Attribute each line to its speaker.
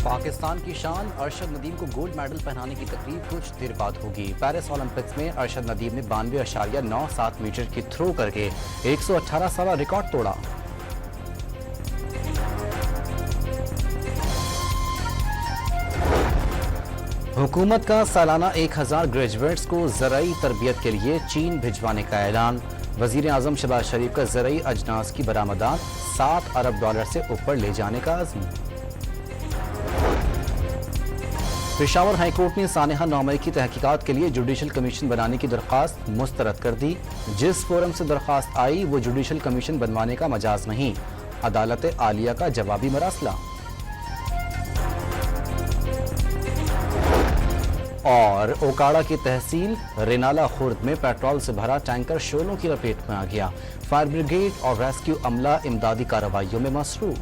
Speaker 1: पाकिस्तान की शान अरशद नदीम को गोल्ड मेडल पहनाने की तकरीब कुछ देर बाद होगी। पेरिस ओलंपिक्स में अरशद नदीम ने 92.97 मीटर की थ्रो करके 118 साल रिकॉर्ड तोड़ा। हुकूमत का सालाना 1000 ग्रेजुएट्स को ज़राई तरबियत के लिए चीन भिजवाने का ऐलान। वज़ीर आज़म शहबाज शरीफ का ज़राई अजनास की बरामदात $7 अरब से ऊपर ले जाने का अज़्म। पेशावर हाईकोर्ट ने सानेहा नौमई की तहकीकात के लिए जुडिशल कमीशन बनाने की दरख्वास्त मुस्तरद कर दी। जिस फोरम से दरख्वास्त आई वो जुडिशल कमीशन बनवाने का मजाज नहीं, अदालत आलिया का जवाबी मरासला। और ओकाड़ा की तहसील रेनाला खुर्द में पेट्रोल से भरा टैंकर शोलों की लपेट में आ गया। फायर ब्रिगेड और रेस्क्यू अमला इमदादी कार्रवाइयों में मसरूफ।